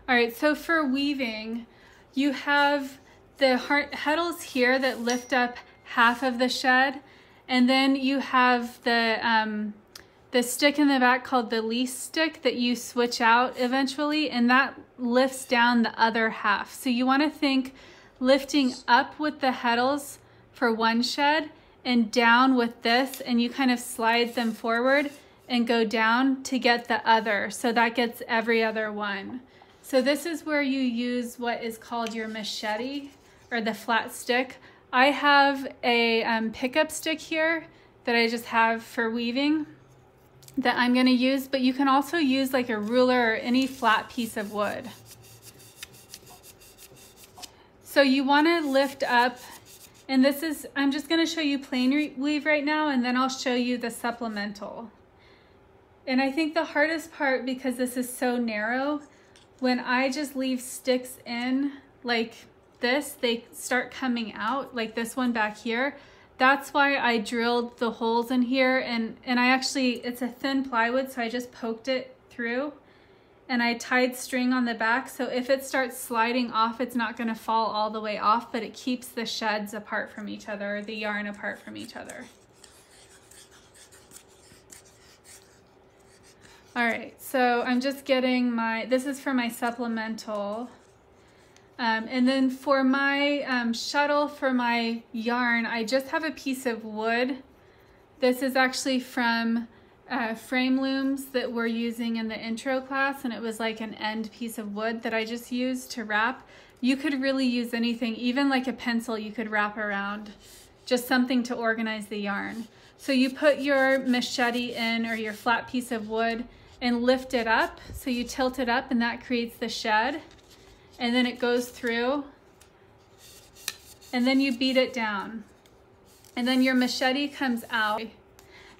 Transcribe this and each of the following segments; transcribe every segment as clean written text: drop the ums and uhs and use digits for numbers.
All right, so for weaving, you have the heddles here that lift up half of the shed, and then you have the stick in the back called the least stick that you switch out eventually, and that lifts down the other half. So you want to think lifting up with the heddles for one shed and down with this, and you kind of slide them forward and go down to get the other. So that gets every other one. So this is where you use what is called your machete or the flat stick. I have a pickup stick here that I just have for weaving that I'm going to use, but you can also use like a ruler or any flat piece of wood. So you want to lift up, and this is, I'm just going to show you plain weave right now, and then I'll show you the supplemental. And I think the hardest part, because this is so narrow, when I just leave sticks in like this, they start coming out, like this one back here. That's why I drilled the holes in here, and I actually, it's a thin plywood, so I just poked it through, and I tied string on the back, so if it starts sliding off, it's not gonna fall all the way off, but it keeps the sheds apart from each other, or the yarn apart from each other. All right, so I'm just getting my, this is for my supplemental. And then for my shuttle for my yarn, I just have a piece of wood. This is actually from frame looms that we're using in the intro class, and it was like an end piece of wood that I just used to wrap. You could really use anything, even like a pencil you could wrap around, just something to organize the yarn. So you put your machete in, or your flat piece of wood, and lift it up. So you tilt it up, and that creates the shed. And then it goes through, and then you beat it down, and then your machete comes out.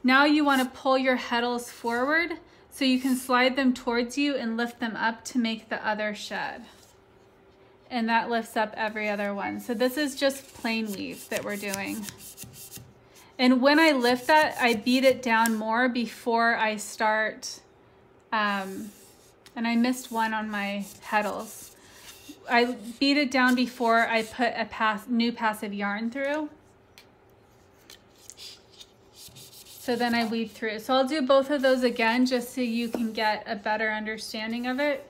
Now you want to pull your heddles forward so you can slide them towards you and lift them up to make the other shed. And that lifts up every other one. So this is just plain weave that we're doing. And when I lift that, I beat it down more before I start, and I missed one on my heddles. I beat it down before I put a new pass of yarn through. So then I weave through. So I'll do both of those again just so you can get a better understanding of it.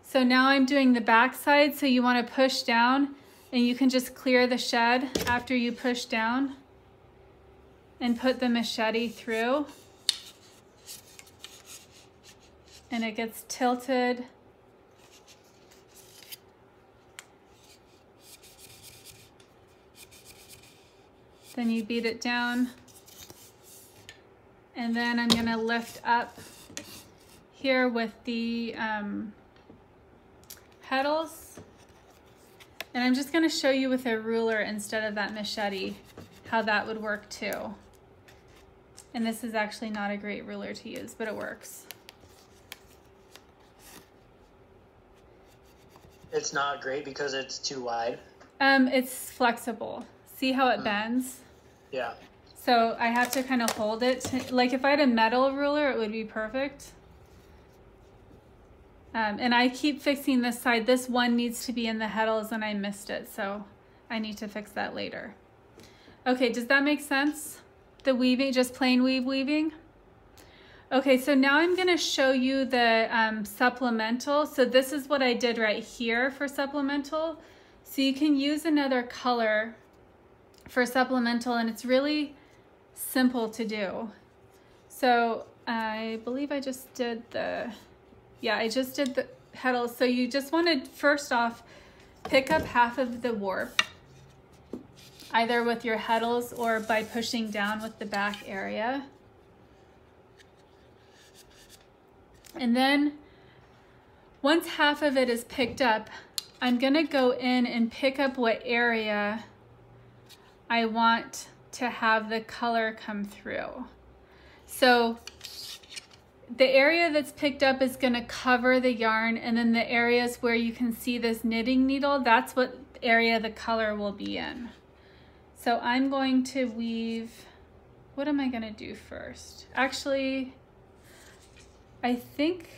So now I'm doing the back side. So you want to push down, and you can just clear the shed after you push down and put the machete through. And it gets tilted. Then you beat it down, and then I'm gonna lift up here with the heddles, and I'm just gonna show you with a ruler instead of that machete how that would work too. And this is actually not a great ruler to use, but it works. It's not great because it's too wide? It's flexible. See how it bends? Yeah. So I have to kind of hold it. Like if I had a metal ruler, it would be perfect. And I keep fixing this side. This one needs to be in the heddles, and I missed it. So I need to fix that later. Okay, does that make sense? The weaving, just plain weaving? Okay, so now I'm gonna show you the supplemental. So this is what I did right here for supplemental. So you can use another color for supplemental, and it's really simple to do. So I believe I just did the, yeah, I just did the heddles. So you just want to first off pick up half of the warp, either with your heddles or by pushing down with the back area. And then once half of it is picked up, I'm gonna go in and pick up what area I want to have the color come through. So the area that's picked up is gonna cover the yarn, and then the areas where you can see this knitting needle, that's what area the color will be in. So I'm going to weave, what am I gonna do first? Actually, I think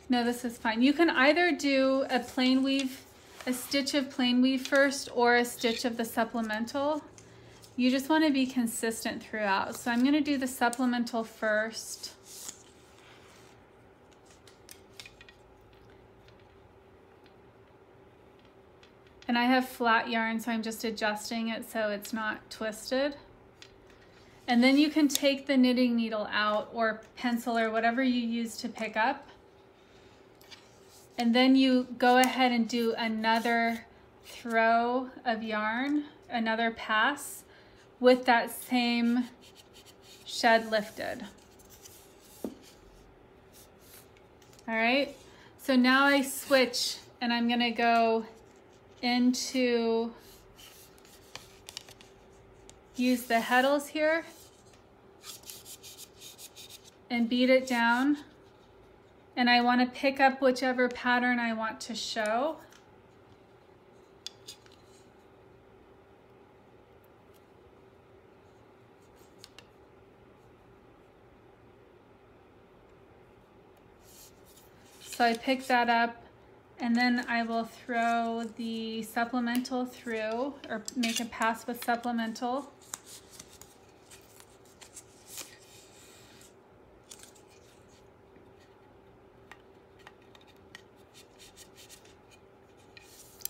No, this is fine. You can either do a plain weave, a stitch of plain weave first, or a stitch of the supplemental. You just want to be consistent throughout. So I'm going to do the supplemental first. And I have flat yarn, so I'm just adjusting it so it's not twisted. And then you can take the knitting needle out, or pencil, or whatever you use to pick up. And then you go ahead and do another throw of yarn, another pass, with that same shed lifted. All right, so now I switch, and I'm gonna go into, use the heddles here and beat it down. And I want to pick up whichever pattern I want to show. So I pick that up, and then I will throw the supplemental through, or make a pass with supplemental.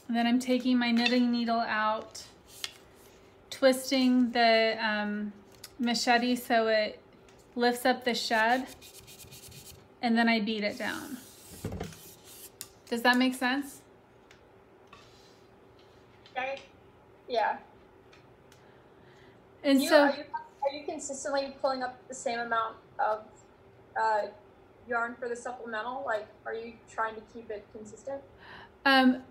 And then I'm taking my knitting needle out, twisting the machete so it lifts up the shed, and then I beat it down. Does that make sense? Right. Yeah. And are you consistently pulling up the same amount of yarn for the supplemental? Like, are you trying to keep it consistent?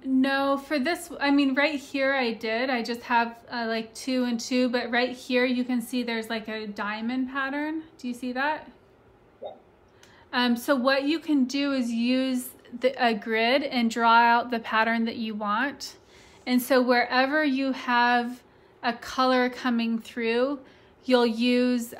No, for this, I mean, right here I did. I just have like 2 and 2, but right here you can see there's like a diamond pattern. Do you see that? Yeah. So what you can do is use a grid and draw out the pattern that you want. And so wherever you have a color coming through, you'll use,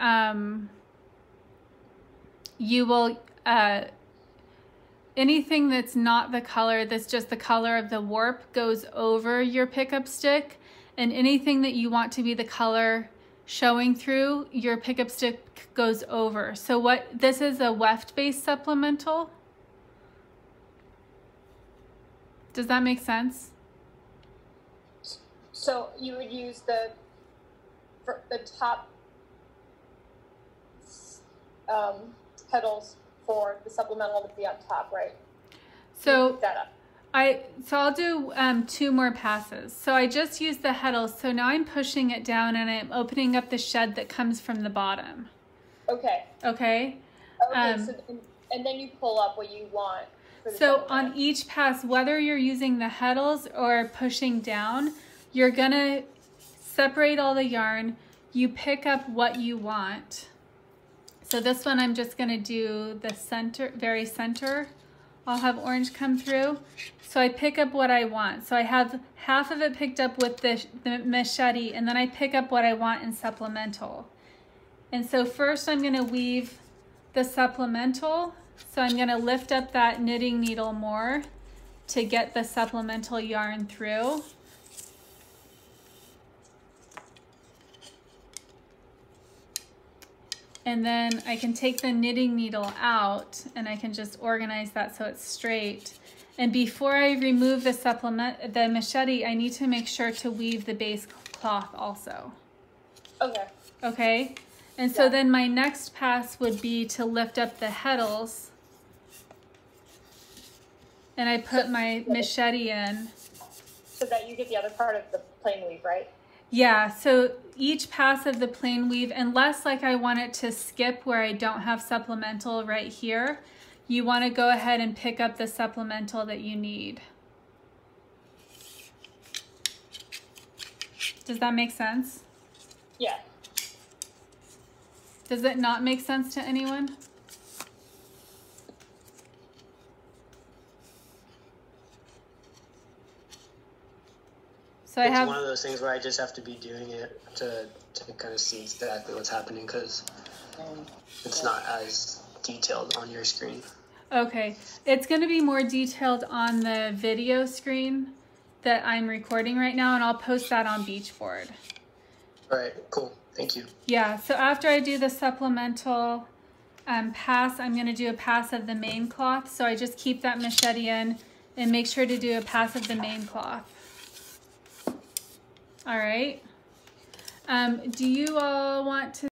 anything that's not the color, that's just the color of the warp, goes over your pickup stick, and anything that you want to be the color showing through, your pickup stick goes over. So this is a weft-based supplemental. Does that make sense? So you would use the top petals for the supplemental to be on top, right? So I'll do 2 more passes. So I just used the heddles. So now I'm pushing it down, and I'm opening up the shed that comes from the bottom. Okay. Okay. And then you pull up what you want. So on each pass, whether you're using the heddles or pushing down, you're gonna separate all the yarn. You pick up what you want. So this one, I'm just gonna do the center, very center. I'll have orange come through. So I pick up what I want. So I have half of it picked up with the machete, and then I pick up what I want in supplemental. And so first I'm gonna weave the supplemental. So I'm gonna lift up that knitting needle more to get the supplemental yarn through. And then I can take the knitting needle out, and I can just organize that so it's straight. And before I remove the machete, I need to make sure to weave the base cloth also. Okay. Okay? And so then my next pass would be to lift up the heddles. And I put my machete in. So that you get the other part of the plain weave, right? Yeah, so each pass of the plain weave, unless like I want it to skip where I don't have supplemental right here, you want to go ahead and pick up the supplemental that you need. Does that make sense? Yeah. Does it not make sense to anyone? So it's one of those things where I just have to be doing it to kind of see exactly what's happening, because it's not as detailed on your screen. Okay, it's going to be more detailed on the video screen that I'm recording right now, and I'll post that on Beachboard. All right, cool. Thank you. Yeah, so after I do the supplemental pass, I'm going to do a pass of the main cloth. So I just keep that machete in and make sure to do a pass of the main cloth. All right. Do you all want to